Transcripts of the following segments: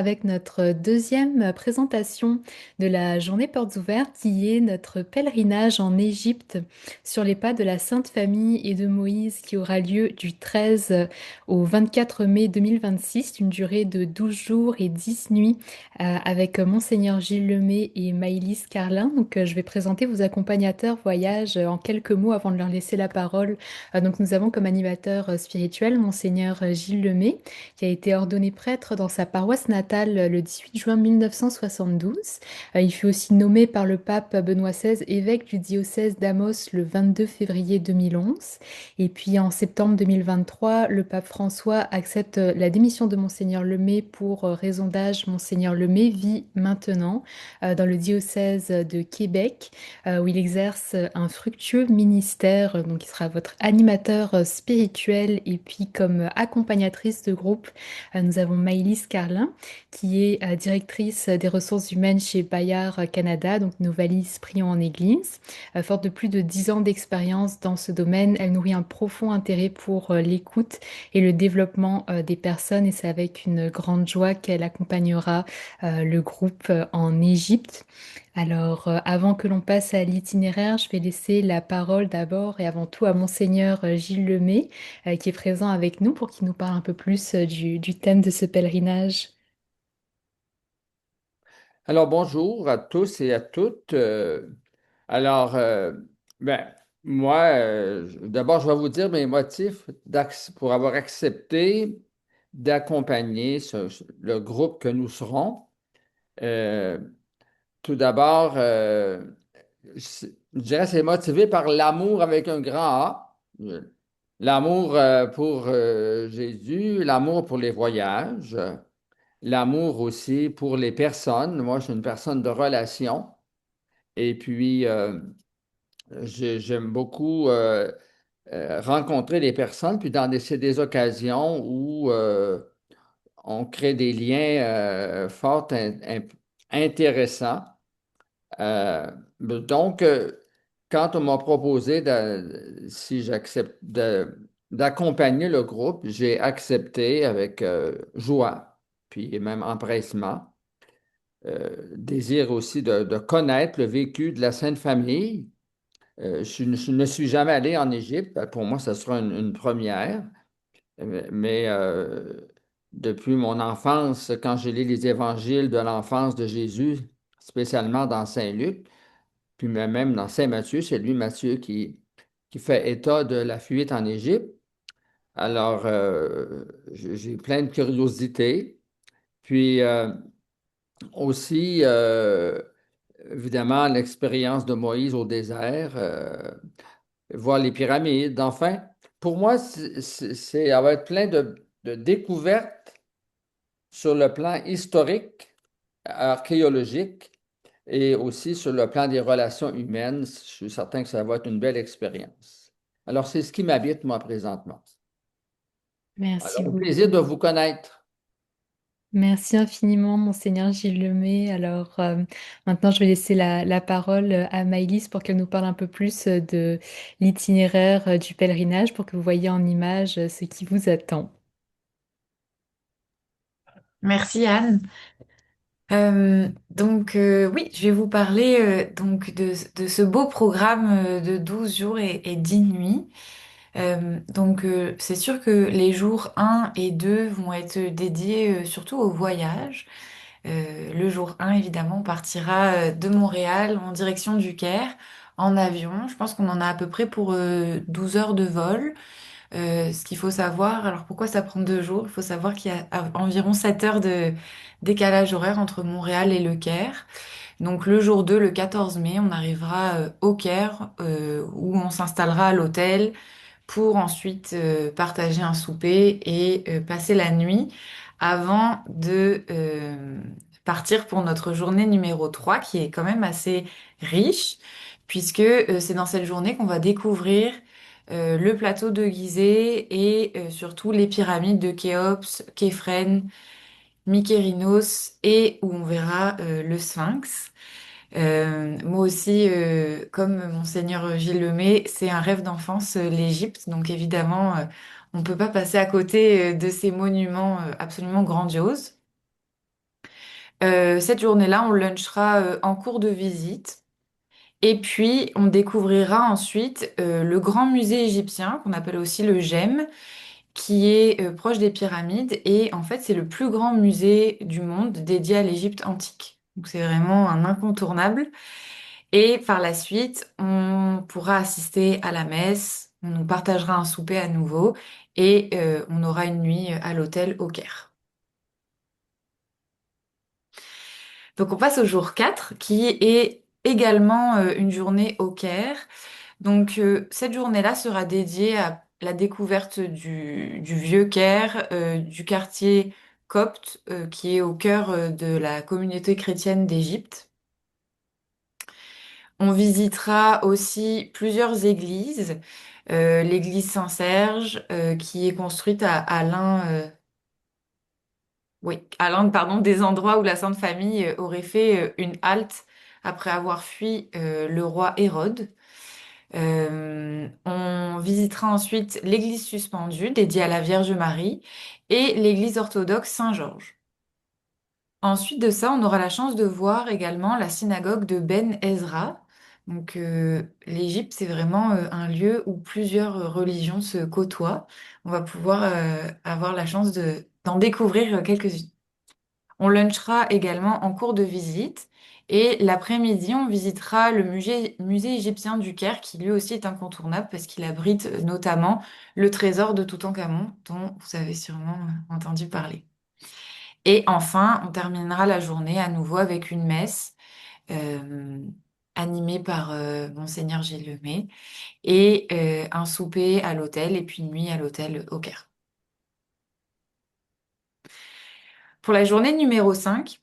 Avec notre deuxième présentation de la journée portes ouvertes, qui est notre pèlerinage en Égypte sur les pas de la Sainte Famille et de Moïse, qui aura lieu du 13 au 24 mai 2026, une durée de 12 jours et 10 nuits avec Monseigneur Gilles Lemay et Maïlis Carlin. Je vais présenter vos accompagnateurs voyage en quelques mots avant de leur laisser la parole. Nous avons comme animateur spirituel Monseigneur Gilles Lemay, qui a été ordonné prêtre dans sa paroisse natale le 18 juin 1972. Il fut aussi nommé par le pape Benoît XVI évêque du diocèse d'Amos le 22 février 2011. Et puis en septembre 2023, le pape François accepte la démission de Monseigneur Lemay pour raison d'âge. Monseigneur Lemay vit maintenant dans le diocèse de Québec, où il exerce un fructueux ministère. Donc il sera votre animateur spirituel et puis comme accompagnatrice de groupe nous avons Maëlys Carlin, qui est directrice des ressources humaines chez Bayard Canada, donc Novalis Prions en Église. Forte de plus de 10 ans d'expérience dans ce domaine, elle nourrit un profond intérêt pour l'écoute et le développement des personnes, et c'est avec une grande joie qu'elle accompagnera le groupe en Égypte. Avant que l'on passe à l'itinéraire, je vais laisser la parole d'abord et avant tout à Monseigneur Gilles Lemay, qui est présent avec nous pour qu'il nous parle un peu plus du thème de ce pèlerinage. Alors, bonjour à tous et à toutes. Alors, euh, ben, moi, d'abord, je vais vous dire mes motifs pour avoir accepté d'accompagner le groupe que nous serons. Euh, Tout d'abord, je dirais que c'est motivé par l'amour avec un grand A. L'amour pour Jésus, l'amour pour les voyages, l'amour aussi pour les personnes. Moi, je suis une personne de relation. Et puis, j'aime beaucoup rencontrer des personnes, puis c'est des occasions où on crée des liens forts, intéressants. Euh, donc, quand on m'a proposé si j'accepte d'accompagner le groupe, j'ai accepté avec joie, puis même empressement. Désir aussi de connaître le vécu de la Sainte Famille. Je ne suis jamais allé en Égypte. Pour moi, ce sera une première. Mais depuis mon enfance, quand j'ai lu les évangiles de l'enfance de Jésus, spécialement dans Saint Luc, puis même dans Saint Matthieu, c'est lui, Matthieu, qui fait état de la fuite en Égypte. Alors, j'ai plein de curiosité. Puis aussi, évidemment, l'expérience de Moïse au désert. Voir les pyramides. Enfin, pour moi, ça va être plein de découvertes sur le plan historique, archéologique et aussi sur le plan des relations humaines. Je suis certain que ça va être une belle expérience. Alors, c'est ce qui m'habite, moi, présentement. Merci Alors, au beaucoup. plaisir de vous connaître. Merci infiniment, Monseigneur Gilles Lemay. Maintenant, je vais laisser la parole à Maïlis pour qu'elle nous parle un peu plus de l'itinéraire du pèlerinage pour que vous voyez en image ce qui vous attend. Merci Anne. Oui, je vais vous parler de ce beau programme de 12 jours et 10 nuits. C'est sûr que les jours un et 2 vont être dédiés surtout au voyage. Le jour un, évidemment, on partira de Montréal en direction du Caire en avion. Je pense qu'on en a à peu près pour 12 heures de vol. Ce qu'il faut savoir, alors pourquoi ça prend 2 jours? Il faut savoir qu'il y a environ 7 heures de décalage horaire entre Montréal et Le Caire. Donc le jour 2, le 14 mai, on arrivera au Caire où on s'installera à l'hôtel pour ensuite partager un souper et passer la nuit avant de partir pour notre journée numéro 3 qui est quand même assez riche puisque c'est dans cette journée qu'on va découvrir le plateau de Gizeh et surtout les pyramides de Khéops, Képhren, Mykérinos et où on verra le Sphinx. Moi aussi, comme Monseigneur Gilles Lemay, c'est un rêve d'enfance, l'Égypte. Donc évidemment, on ne peut pas passer à côté de ces monuments absolument grandioses. Cette journée-là, on lunchera en cours de visite. Et puis, on découvrira ensuite le grand musée égyptien, qu'on appelle aussi le GEM, qui est proche des pyramides. Et en fait, c'est le plus grand musée du monde dédié à l'Égypte antique. Donc, c'est vraiment un incontournable. Et par la suite, on pourra assister à la messe, on nous partagera un souper à nouveau et on aura une nuit à l'hôtel au Caire. Donc on passe au jour 4 qui est également une journée au Caire. Donc cette journée-là sera dédiée à la découverte du vieux Caire, du quartier copte qui est au cœur de la communauté chrétienne d'Égypte. On visitera aussi plusieurs églises. L'église Saint-Serge, qui est construite à l'un oui, à l'un, pardon, des endroits où la Sainte Famille aurait fait une halte après avoir fui le roi Hérode. On visitera ensuite l'église suspendue dédiée à la Vierge Marie et l'église orthodoxe Saint-Georges. Ensuite de ça, on aura la chance de voir également la synagogue de Ben Ezra. Donc, l'Égypte, c'est vraiment un lieu où plusieurs religions se côtoient. On va pouvoir avoir la chance d'en découvrir quelques-unes. On lunchera également en cours de visite. Et l'après-midi, on visitera le musée égyptien du Caire, qui lui aussi est incontournable parce qu'il abrite notamment le trésor de Toutankhamon, dont vous avez sûrement entendu parler. Et enfin, on terminera la journée à nouveau avec une messe euh, animée par Monseigneur Gilles Lemay et un souper à l'hôtel et puis une nuit à l'hôtel au Caire. Pour la journée numéro 5,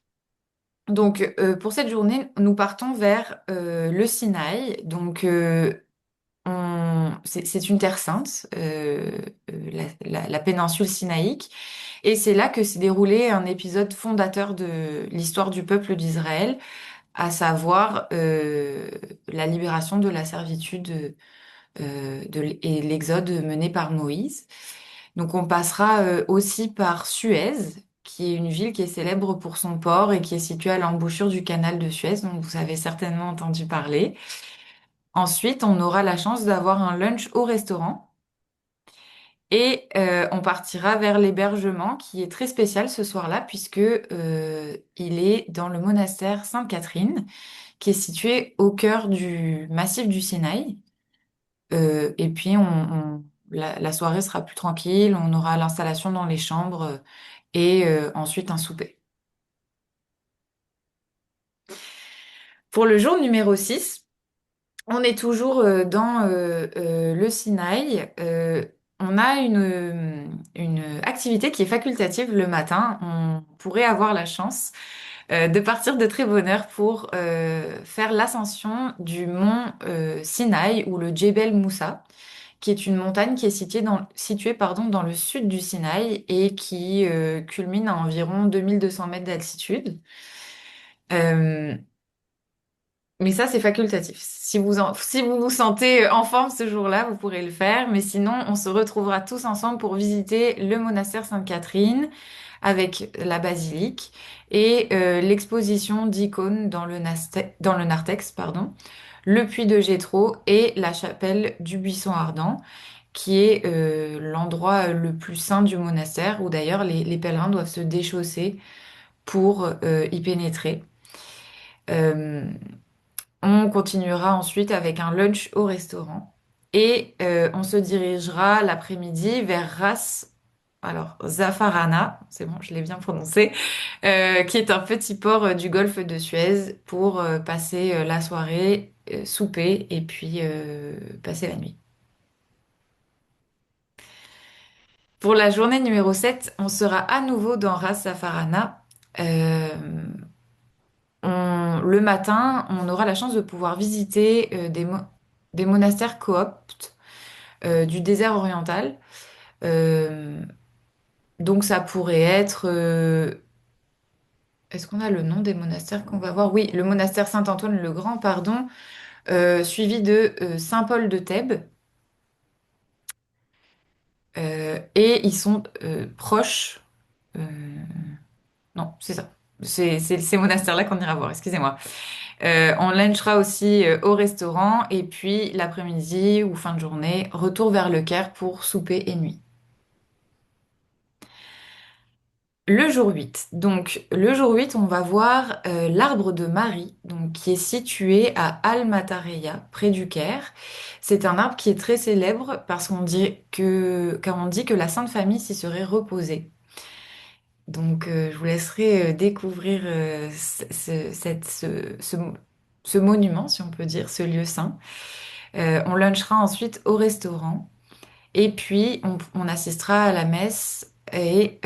donc pour cette journée, nous partons vers le Sinaï. Donc c'est une terre sainte, la péninsule sinaïque. Et c'est là que s'est déroulé un épisode fondateur de l'histoire du peuple d'Israël, à savoir la libération de la servitude et l'exode mené par Moïse. Donc on passera aussi par Suez, qui est une ville qui est célèbre pour son port et qui est située à l'embouchure du canal de Suez, dont vous avez certainement entendu parler. Ensuite, on aura la chance d'avoir un lunch au restaurant. Et on partira vers l'hébergement qui est très spécial ce soir-là puisque il est dans le monastère Sainte-Catherine qui est situé au cœur du massif du Sinaï. Et puis la soirée sera plus tranquille, on aura l'installation dans les chambres et ensuite un souper. Pour le jour numéro 6, on est toujours dans le Sinaï. On a une activité qui est facultative le matin. On pourrait avoir la chance de partir de très bonne heure pour faire l'ascension du mont Sinaï ou le Djebel Moussa, qui est une montagne qui est située pardon, dans le sud du Sinaï et qui culmine à environ 2200 mètres d'altitude. Euh, mais ça, c'est facultatif. Si vous vous sentez en forme ce jour-là, vous pourrez le faire. Mais sinon, on se retrouvera tous ensemble pour visiter le monastère Sainte-Catherine avec la basilique et l'exposition d'icônes dans le narthex, pardon, le puits de Jétro et la chapelle du Buisson Ardent, qui est l'endroit le plus saint du monastère, où d'ailleurs les pèlerins doivent se déchausser pour y pénétrer. Euh, on continuera ensuite avec un lunch au restaurant et on se dirigera l'après-midi vers alors Zafarana, c'est bon, je l'ai bien prononcé, qui est un petit port du golfe de Suez pour passer la soirée, souper et puis passer la nuit. Pour la journée numéro 7, on sera à nouveau dans Ras Zafarana. Euh, le matin, on aura la chance de pouvoir visiter des monastères cooptes du désert oriental. Euh, donc ça pourrait être... est-ce qu'on a le nom des monastères qu'on va voir? Oui, le monastère Saint-Antoine le Grand, pardon, suivi de Saint-Paul de Thèbes. Et ils sont proches... euh, non, c'est ça. C'est ces monastères-là qu'on ira voir, excusez-moi. On lunchera aussi au restaurant et puis l'après-midi ou fin de journée, retour vers le Caire pour souper et nuit. Le jour 8. Donc, le jour 8, on va voir l'arbre de Marie, donc, qui est situé à Al-Matareya, près du Caire. C'est un arbre qui est très célèbre parce car on dit que la Sainte Famille s'y serait reposée. Donc, je vous laisserai découvrir ce monument, si on peut dire, ce lieu saint. On lunchera ensuite au restaurant. Et puis, on assistera à la messe et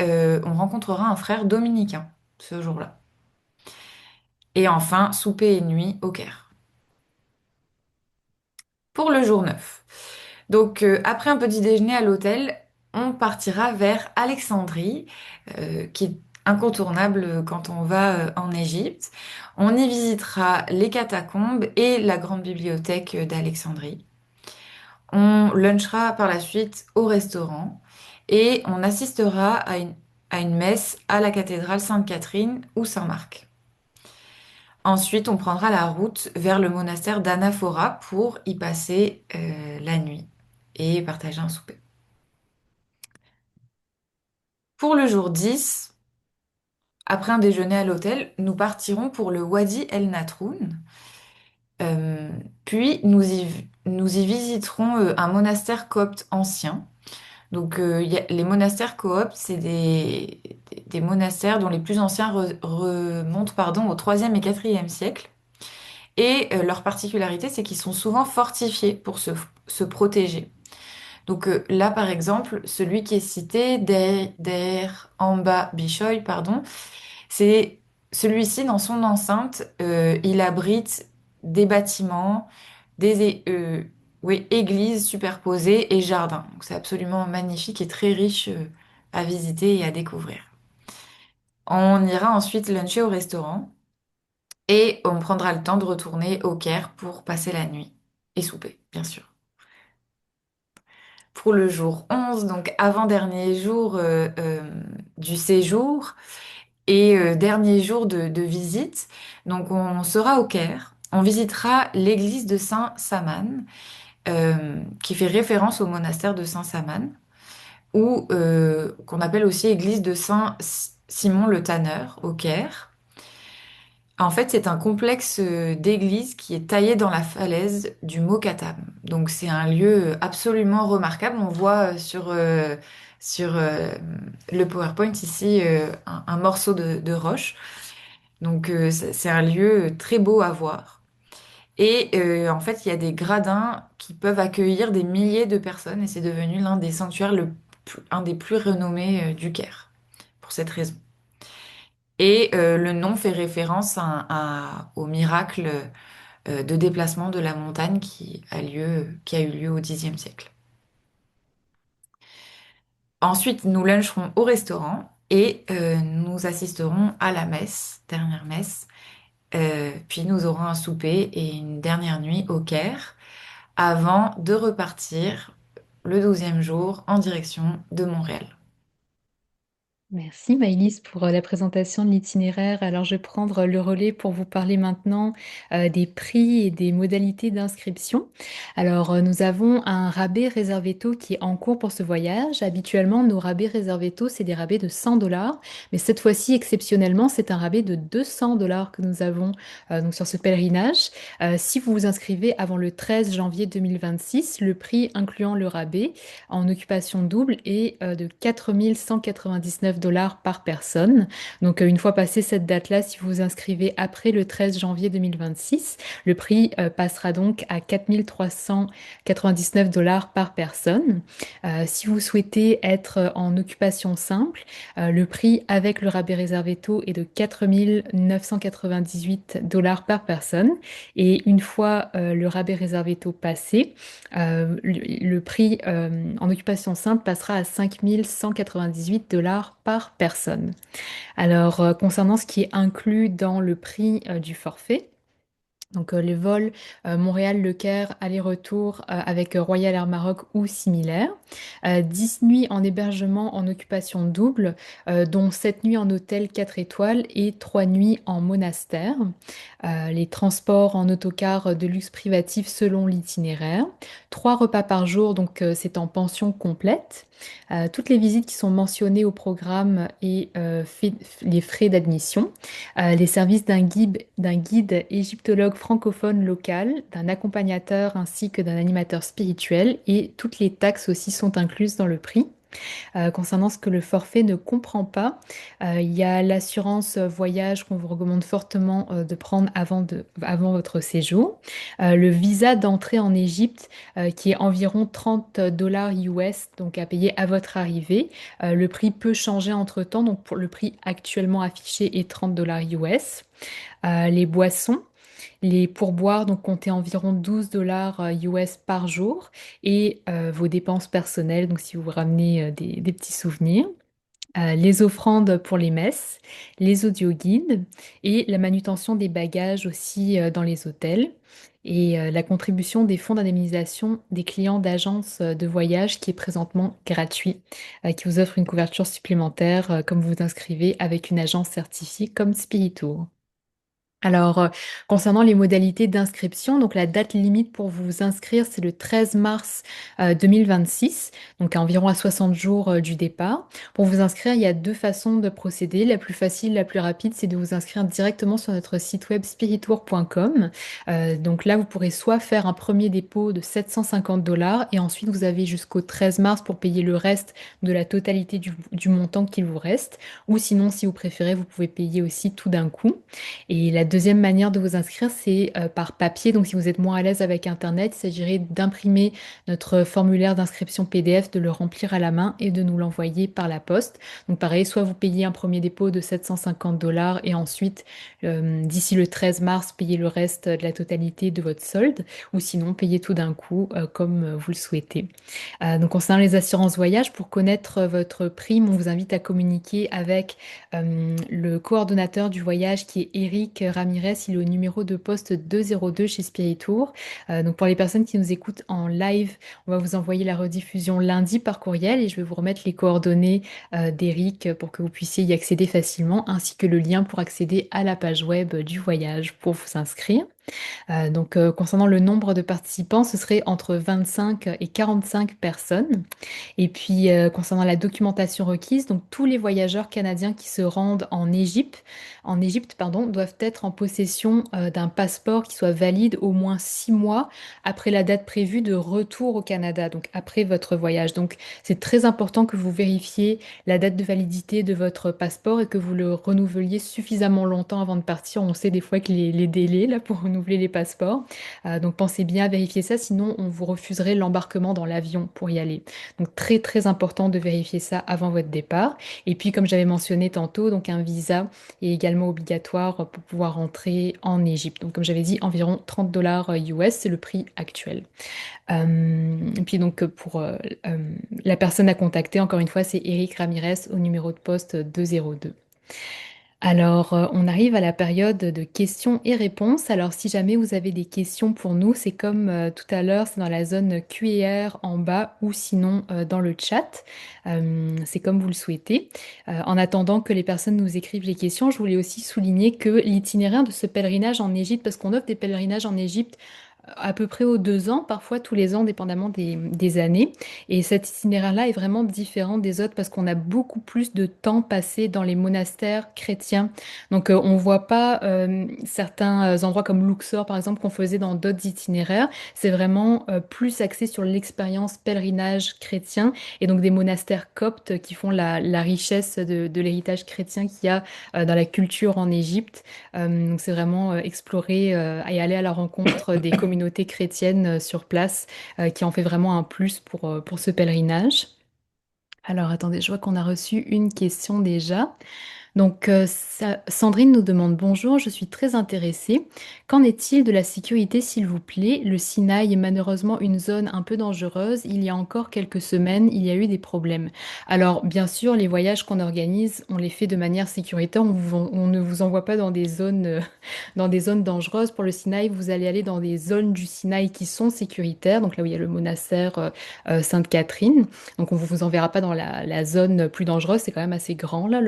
on rencontrera un frère dominicain ce jour-là. Et enfin, souper et nuit au Caire. Pour le jour 9. Donc, après un petit déjeuner à l'hôtel, on partira vers Alexandrie, qui est incontournable quand on va en Égypte. On y visitera les catacombes et la grande bibliothèque d'Alexandrie. On lunchera par la suite au restaurant et on assistera à une messe à la cathédrale Sainte-Catherine ou Saint-Marc. Ensuite, on prendra la route vers le monastère d'Anaphora pour y passer la nuit et partager un souper. Pour le jour 10, après un déjeuner à l'hôtel, nous partirons pour le Wadi El Natroun. Euh, Puis nous y visiterons un monastère copte ancien. Donc, les monastères cooptes, c'est des monastères dont les plus anciens remontent pardon, au 3e et 4e siècle. Et leur particularité, c'est qu'ils sont souvent fortifiés pour se protéger. Donc là, par exemple, celui qui est cité, Der Amba Bishoy, pardon, c'est celui-ci, dans son enceinte, il abrite des bâtiments, des oui, églises superposées et jardins. Donc c'est absolument magnifique et très riche à visiter et à découvrir. On ira ensuite luncher au restaurant et on prendra le temps de retourner au Caire pour passer la nuit et souper, bien sûr. Pour le jour 11, donc avant-dernier jour du séjour et dernier jour de visite, donc on sera au Caire. On visitera l'église de Saint-Saman, qui fait référence au monastère de Saint-Saman, ou qu'on appelle aussi église de Saint-Simon le Tanneur au Caire. En fait, c'est un complexe d'églises qui est taillé dans la falaise du Mokattam. Donc, c'est un lieu absolument remarquable. On voit sur le PowerPoint ici un morceau de roche. Donc, c'est un lieu très beau à voir. Et en fait, il y a des gradins qui peuvent accueillir des milliers de personnes et c'est devenu l'un des sanctuaires, un des plus renommés du Caire, pour cette raison. Et le nom fait référence au miracle de déplacement de la montagne qui a eu lieu au Xe siècle. Ensuite, nous luncherons au restaurant et nous assisterons à la messe, dernière messe. Puis nous aurons un souper et une dernière nuit au Caire avant de repartir le 12e jour en direction de Montréal. Merci Maïlis pour la présentation de l'itinéraire. Alors je vais prendre le relais pour vous parler maintenant des prix et des modalités d'inscription. Alors nous avons un rabais réservé taux qui est en cours pour ce voyage. Habituellement nos rabais réservés taux c'est des rabais de 100 $, mais cette fois-ci exceptionnellement c'est un rabais de 200 $ que nous avons donc sur ce pèlerinage. Si vous vous inscrivez avant le 13 janvier 2026, le prix incluant le rabais en occupation double est de 4 199 $ par personne. Donc, une fois passée cette date-là, si vous vous inscrivez après le 13 janvier 2026, le prix passera donc à 4 399 $ par personne. Si vous souhaitez être en occupation simple, le prix avec le rabais réservé taux est de 4 998 $ par personne. Et une fois le rabais réservé taux passé, le prix en occupation simple passera à 5 198 $ par personne. Alors, concernant ce qui est inclus dans le prix du forfait, Donc les vols Montréal-Le Caire, aller-retour avec Royal Air Maroc ou similaire. 10 nuits en hébergement en occupation double, dont 7 nuits en hôtel 4 étoiles et 3 nuits en monastère. Les transports en autocar de luxe privatif selon l'itinéraire. 3 repas par jour, donc c'est en pension complète. Toutes les visites qui sont mentionnées au programme et les frais d'admission. Les services d'un guide égyptologue francophone local, d'un accompagnateur ainsi que d'un animateur spirituel et toutes les taxes aussi sont incluses dans le prix. Concernant ce que le forfait ne comprend pas, il y a l'assurance voyage qu'on vous recommande fortement de prendre avant votre séjour. Le visa d'entrée en Égypte qui est environ 30 dollars US, donc à payer à votre arrivée. Le prix peut changer entre-temps, donc pour le prix actuellement affiché est 30 dollars US. Les boissons. Les pourboires, donc comptez environ 12 dollars US par jour et vos dépenses personnelles, donc si vous ramenez des petits souvenirs. Les offrandes pour les messes, les audioguides et la manutention des bagages aussi dans les hôtels. Et la contribution des fonds d'indemnisation des clients d'agences de voyage qui est présentement gratuit, qui vous offre une couverture supplémentaire comme vous vous inscrivez avec une agence certifiée comme Spiritour. Alors, concernant les modalités d'inscription, donc la date limite pour vous inscrire, c'est le 13 mars 2026, donc environ à 60 jours du départ. Pour vous inscrire, il y a deux façons de procéder. La plus facile, la plus rapide, c'est de vous inscrire directement sur notre site web spiritour.com. Donc là, vous pourrez soit faire un premier dépôt de 750 dollars et ensuite vous avez jusqu'au 13 mars pour payer le reste de la totalité du montant qu'il vous reste. Ou sinon, si vous préférez, vous pouvez payer aussi tout d'un coup. Et la deuxième manière de vous inscrire, c'est par papier. Donc, si vous êtes moins à l'aise avec Internet, il s'agirait d'imprimer notre formulaire d'inscription PDF, de le remplir à la main et de nous l'envoyer par la poste. Donc, pareil, soit vous payez un premier dépôt de 750 dollars et ensuite, d'ici le 13 mars, payez le reste de la totalité de votre solde, ou sinon, payez tout d'un coup, comme vous le souhaitez. Donc, concernant les assurances voyage, pour connaître votre prime, on vous invite à communiquer avec le coordonnateur du voyage qui est Eric Ramirez, il est au numéro de poste 202 chez Spiritour. Donc pour les personnes qui nous écoutent en live, on va vous envoyer la rediffusion lundi par courriel et je vais vous remettre les coordonnées d'Eric pour que vous puissiez y accéder facilement, ainsi que le lien pour accéder à la page web du voyage pour vous inscrire. Concernant le nombre de participants, ce serait entre 25 et 45 personnes. Et puis, concernant la documentation requise, donc tous les voyageurs canadiens qui se rendent en Égypte, pardon, doivent être en possession d'un passeport qui soit valide au moins 6 mois après la date prévue de retour au Canada, donc après votre voyage. Donc, c'est très important que vous vérifiez la date de validité de votre passeport et que vous le renouveliez suffisamment longtemps avant de partir. On sait des fois que les délais là pour renouveler les passeports. Donc, pensez bien à vérifier ça, sinon on vous refuserait l'embarquement dans l'avion pour y aller. Donc très très important de vérifier ça avant votre départ. Et puis comme j'avais mentionné tantôt, donc un visa est également obligatoire pour pouvoir rentrer en Égypte. Donc comme j'avais dit, environ 30 dollars US, c'est le prix actuel. Et puis donc pour la personne à contacter, encore une fois, c'est Eric Ramirez au numéro de poste 202. Alors, on arrive à la période de questions et réponses. Alors, si jamais vous avez des questions pour nous, c'est comme tout à l'heure, c'est dans la zone Q&R en bas ou sinon dans le chat. C'est comme vous le souhaitez. En attendant que les personnes nous écrivent les questions, je voulais aussi souligner que l'itinéraire de ce pèlerinage en Égypte, parce qu'on offre des pèlerinages en Égypte à peu près aux 2 ans, parfois tous les ans, dépendamment des années. Et cet itinéraire-là est vraiment différent des autres parce qu'on a beaucoup plus de temps passé dans les monastères chrétiens. Donc on voit pas certains endroits comme Luxor, par exemple, qu'on faisait dans d'autres itinéraires. C'est vraiment plus axé sur l'expérience pèlerinage chrétien et donc des monastères coptes qui font la richesse de l'héritage chrétien qu'il y a dans la culture en Égypte. Donc c'est vraiment explorer et aller à la rencontre des communautés chrétiennes sur place qui en fait vraiment un plus pour ce pèlerinage. Alors attendez, je vois qu'on a reçu une question déjà. Donc, Sandrine nous demande bonjour, je suis très intéressée. Qu'en est-il de la sécurité, s'il vous plaît? Le Sinaï est malheureusement une zone un peu dangereuse. Il y a encore quelques semaines, il y a eu des problèmes. Alors, bien sûr, les voyages qu'on organise, on les fait de manière sécuritaire. On ne vous envoie pas dans des zones dangereuses. Pour le Sinaï, vous allez aller dans des zones du Sinaï qui sont sécuritaires, donc là où il y a le monastère Sainte-Catherine. Donc, on ne vous enverra pas dans la zone plus dangereuse. C'est quand même assez grand, là,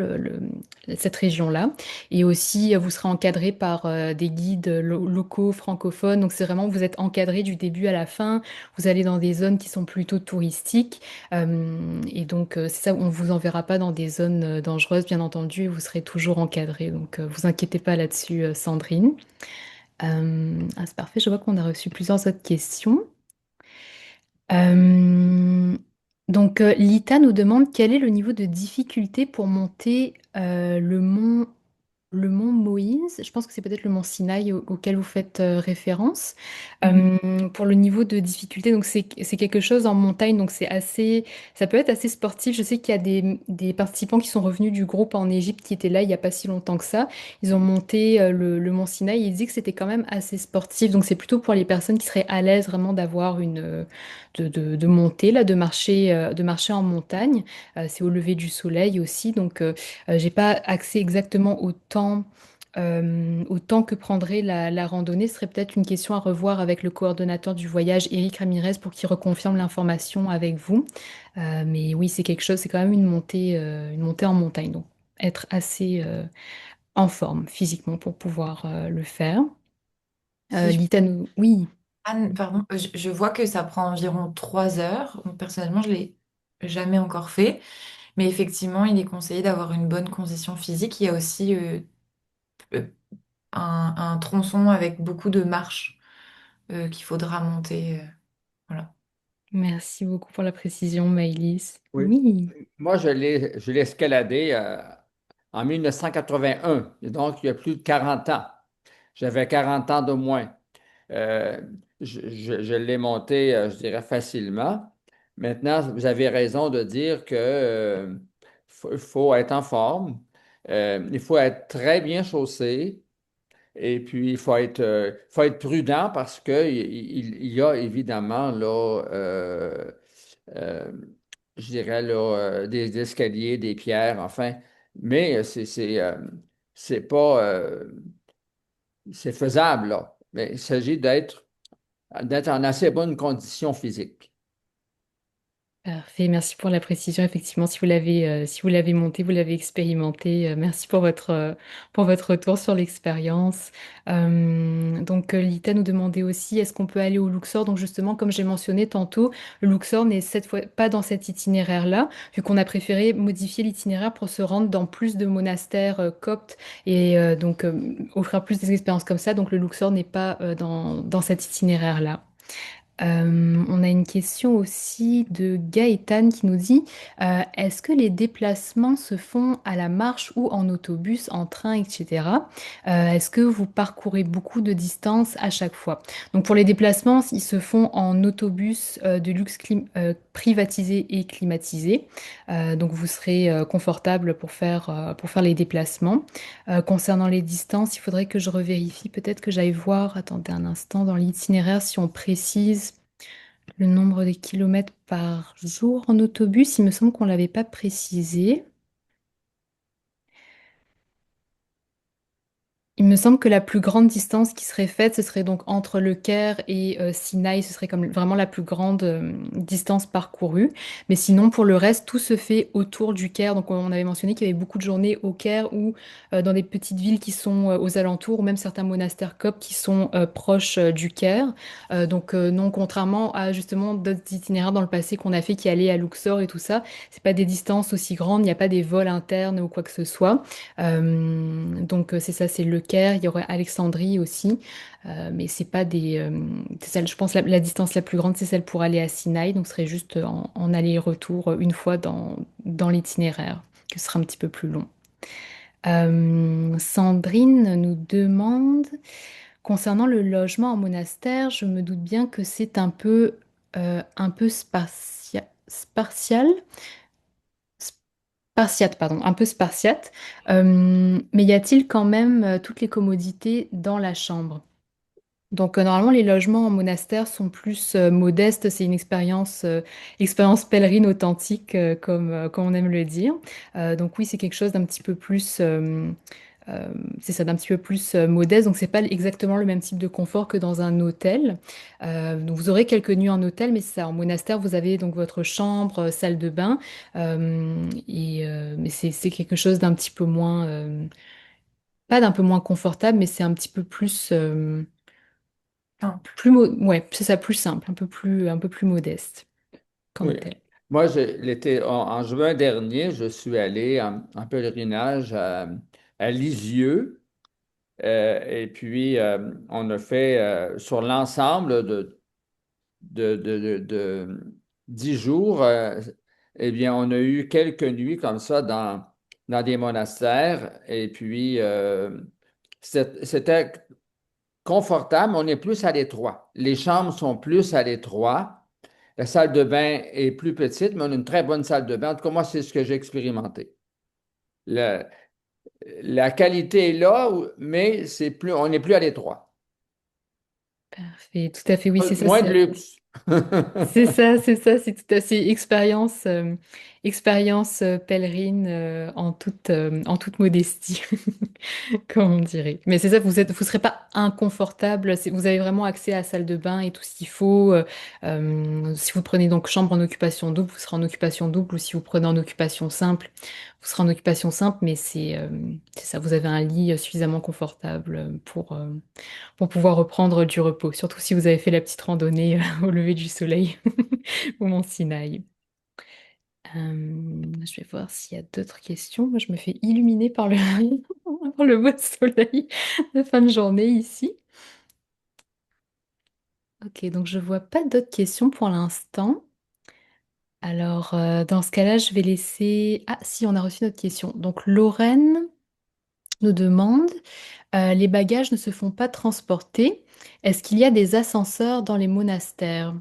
cette région-là. Et aussi, vous serez encadré par des guides locaux, francophones. Donc, c'est vraiment, vous êtes encadré du début à la fin. Vous allez dans des zones qui sont plutôt touristiques. Et donc, c'est ça, on ne vous enverra pas dans des zones dangereuses, bien entendu, et vous serez toujours encadré. Donc, vous inquiétez pas là-dessus, Sandrine. C'est parfait, je vois qu'on a reçu plusieurs autres questions. Euh, donc, Lita nous demande quel est le niveau de difficulté pour monter le mont Moïse. Je pense que c'est peut-être le mont Sinaï auquel vous faites référence. Pour le niveau de difficulté, donc c'est quelque chose en montagne, donc c'est assez, ça peut être assez sportif. Je sais qu'il y a des participants qui sont revenus du groupe en Égypte qui étaient là il n'y a pas si longtemps que ça. Ils ont monté le mont Sinaï et ils disent que c'était quand même assez sportif. Donc c'est plutôt pour les personnes qui seraient à l'aise vraiment d'avoir de monter là, de marcher en montagne. C'est au lever du soleil aussi, donc j'ai pas accès exactement au temps que prendrait la randonnée. Ce serait peut-être une question à revoir avec le coordonnateur du voyage, Eric Ramirez, pour qu'il reconfirme l'information avec vous. Mais oui, c'est quelque chose, c'est quand même une montée en montagne, donc être assez en forme physiquement pour pouvoir le faire. Si je... Oui, Anne, pardon, je vois que ça prend environ 3 heures. Donc, personnellement, je l'ai jamais encore fait. Mais effectivement, il est conseillé d'avoir une bonne condition physique. Il y a aussi euh, un tronçon avec beaucoup de marches qu'il faudra monter. Voilà. merci beaucoup pour la précision, Maëlys. Oui. Oui, Moi, je l'ai escaladé en 1981, et donc il y a plus de 40 ans. J'avais 40 ans de moins. Euh, je l'ai monté, je dirais, facilement. Maintenant, vous avez raison de dire que, faut être en forme, il faut être très bien chaussé, et puis faut être prudent parce que il y a évidemment là, euh, je dirais là, des escaliers, des pierres, enfin, mais c'est pas, c'est faisable là. Mais il s'agit d'être en assez bonne condition physique. parfait. Merci pour la précision. Effectivement, si vous l'avez monté, vous l'avez expérimenté. Merci pour votre retour sur l'expérience. Lita nous demandait aussi, est-ce qu'on peut aller au Luxor? Donc, justement, comme j'ai mentionné tantôt, le Luxor n'est cette fois pas dans cet itinéraire-là, vu qu'on a préféré modifier l'itinéraire pour se rendre dans plus de monastères coptes et offrir plus d'expériences comme ça. Donc, le Luxor n'est pas dans cet itinéraire-là. On a une question aussi de Gaëtan qui nous dit est-ce que les déplacements se font à la marche ou en autobus, en train, etc. Est-ce que vous parcourez beaucoup de distance à chaque fois? Donc pour les déplacements, ils se font en autobus de luxe privatisé et climatisé. Donc vous serez confortable pour faire les déplacements. Concernant les distances, il faudrait que je revérifie, peut-être que j'aille voir, attendez un instant, dans l'itinéraire si on précise le nombre de kilomètres par jour en autobus. Il me semble qu'on ne l'avait pas précisé. Il me semble que la plus grande distance qui serait faite, ce serait donc entre Le Caire et Sinaï. Ce serait comme vraiment la plus grande distance parcourue. Mais sinon, pour le reste, tout se fait autour du Caire. Donc, on avait mentionné qu'il y avait beaucoup de journées au Caire ou dans des petites villes qui sont aux alentours, ou même certains monastères coptes qui sont proches du Caire. Non, contrairement à justement d'autres itinéraires dans le passé qu'on a fait qui allaient à Luxor et tout ça, c'est pas des distances aussi grandes. Il n'y a pas des vols internes ou quoi que ce soit. C'est ça, c'est Le Caire, il y aurait Alexandrie aussi, mais c'est pas c'est celle, je pense la distance la plus grande, c'est celle pour aller à Sinaï, donc ce serait juste en aller-retour une fois dans l'itinéraire, que ce sera un petit peu plus long. Sandrine nous demande, concernant le logement en monastère, je me doute bien que c'est un peu spartial. Spartiate, pardon, un peu spartiate. Mais y a-t-il quand même toutes les commodités dans la chambre? Donc normalement les logements en monastère sont plus modestes, c'est une expérience pèlerine authentique comme on aime le dire. Donc oui c'est quelque chose d'un petit peu plus euh, c'est ça d'un petit peu plus modeste. Donc c'est pas exactement le même type de confort que dans un hôtel. Donc vous aurez quelques nuits en hôtel, mais c'est ça en monastère vous avez donc votre chambre, salle de bain mais c'est quelque chose d'un petit peu moins pas d'un peu moins confortable, mais c'est un petit peu plus Simple. Ouais, c'est ça, plus simple, un peu plus modeste qu'en Oui. hôtel. Moi, en juin dernier, je suis allé en pèlerinage à Lisieux. Et puis, on a fait sur l'ensemble de 10 jours, eh bien, on a eu quelques nuits comme ça dans des monastères. Et puis, c'était confortable, on est plus à l'étroit. Les chambres sont plus à l'étroit. La salle de bain est plus petite, mais on a une très bonne salle de bain. En tout cas, moi, c'est ce que j'ai expérimenté. Le- la qualité est là, mais on n'est plus à l'étroit. Parfait, tout à fait, oui, c'est ça, Moins de luxe. c'est tout à fait expérience pèlerine en toute modestie, comme on dirait. Mais c'est ça, vous serez pas inconfortable, vous avez vraiment accès à la salle de bain et tout ce qu'il faut. Si vous prenez donc chambre en occupation double, vous serez en occupation double, ou si vous prenez en occupation simple, vous serez en occupation simple, mais c'est ça, vous avez un lit suffisamment confortable pour pouvoir reprendre du repos, surtout si vous avez fait la petite randonnée au lever du soleil au Mont Sinaï. Je vais voir s'il y a d'autres questions. Moi, je me fais illuminer par par le beau soleil de fin de journée ici. Ok, donc je vois pas d'autres questions pour l'instant. Alors, dans ce cas-là, je vais laisser... Ah, si, on a reçu notre question. Donc, Lorraine nous demande, les bagages ne se font pas transporter. Est-ce qu'il y a des ascenseurs dans les monastères?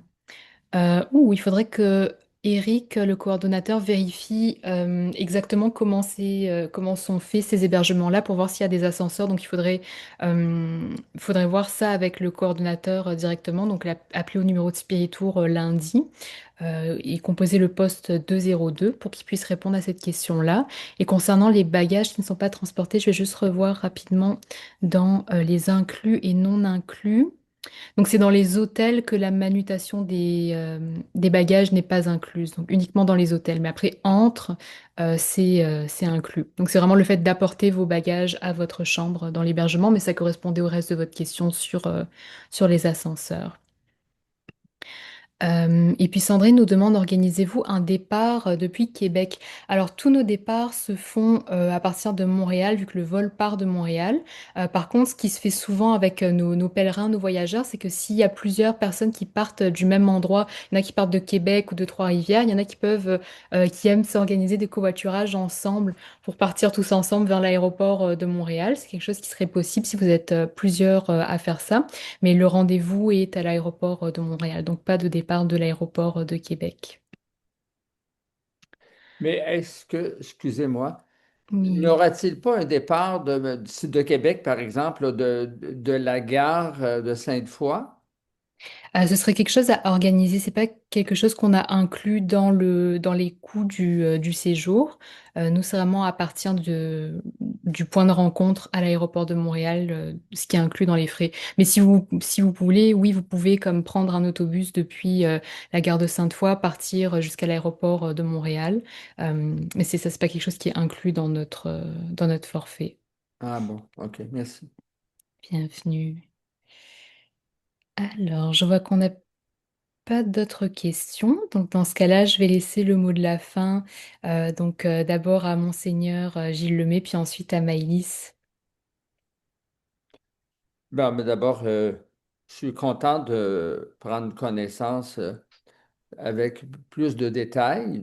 Il faudrait que Eric, le coordonnateur, vérifie exactement comment sont faits ces hébergements-là pour voir s'il y a des ascenseurs. Donc faudrait voir ça avec le coordonnateur directement. Donc appeler au numéro de Spiritour lundi et composer le poste 202 pour qu'il puisse répondre à cette question-là. Et concernant les bagages qui ne sont pas transportés, je vais juste revoir rapidement dans les inclus et non inclus. Donc c'est dans les hôtels que la manutention des bagages n'est pas incluse, donc uniquement dans les hôtels. Mais après, c'est inclus. Donc c'est vraiment le fait d'apporter vos bagages à votre chambre dans l'hébergement, mais ça correspondait au reste de votre question sur les ascenseurs. Et puis Sandrine nous demande, organisez-vous un départ depuis Québec? Alors tous nos départs se font à partir de Montréal, vu que le vol part de Montréal. Par contre, ce qui se fait souvent avec nos pèlerins, nos voyageurs, c'est que s'il y a plusieurs personnes qui partent du même endroit, il y en a qui partent de Québec ou de Trois-Rivières, il y en a qui aiment s'organiser des covoiturages ensemble pour partir tous ensemble vers l'aéroport de Montréal. C'est quelque chose qui serait possible si vous êtes plusieurs à faire ça. Mais le rendez-vous est à l'aéroport de Montréal, donc pas de départ de l'aéroport de Québec. Mais est-ce que, excusez-moi, n'y Oui. aura-t-il pas un départ de Québec, par exemple, de la gare de Sainte-Foy? Ce serait quelque chose à organiser. C'est pas quelque chose qu'on a inclus dans les coûts du séjour. Nous, c'est vraiment à partir du point de rencontre à l'aéroport de Montréal, ce qui est inclus dans les frais. Mais si vous voulez, oui, vous pouvez comme prendre un autobus depuis la gare de Sainte-Foy, partir jusqu'à l'aéroport de Montréal. Mais c'est ça, c'est pas quelque chose qui est inclus dans notre forfait. Ah bon, OK, merci. Bienvenue. Alors, je vois qu'on n'a pas d'autres questions. Donc, dans ce cas-là, je vais laisser le mot de la fin. D'abord à Monseigneur Gilles Lemay, puis ensuite à Maïlis. Bon, mais d'abord, je suis content de prendre connaissance avec plus de détails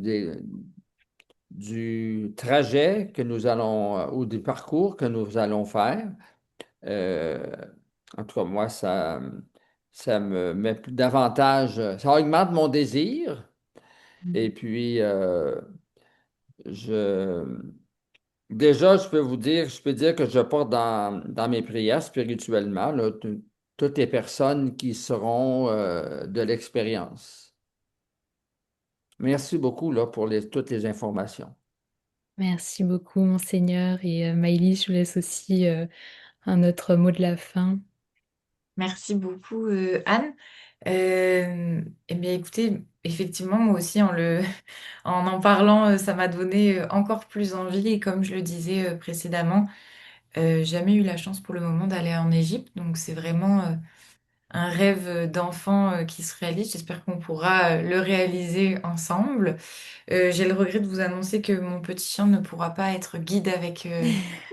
du trajet que nous allons, ou du parcours que nous allons faire. Euh, En tout cas, moi, ça me met davantage, ça augmente mon désir. Et puis, je, déjà, je peux dire que je porte dans mes prières spirituellement, là, toutes les personnes qui seront de l'expérience. Merci beaucoup là, pour toutes les informations. Merci beaucoup, Monseigneur. Et Maïli, je vous laisse aussi un autre mot de la fin. Merci beaucoup, Anne. Eh bien, écoutez, effectivement, moi aussi, en parlant, ça m'a donné encore plus envie. Et comme je le disais précédemment, jamais eu la chance pour le moment d'aller en Égypte. Donc, c'est vraiment un rêve d'enfant qui se réalise. J'espère qu'on pourra le réaliser ensemble. J'ai le regret de vous annoncer que mon petit chien ne pourra pas être guide avec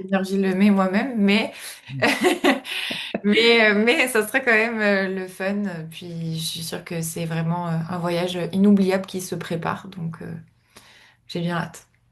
Virgile Lemay et moi-même, mais mais ça serait quand même le fun. Puis je suis sûre que c'est vraiment un voyage inoubliable qui se prépare. Donc j'ai bien hâte.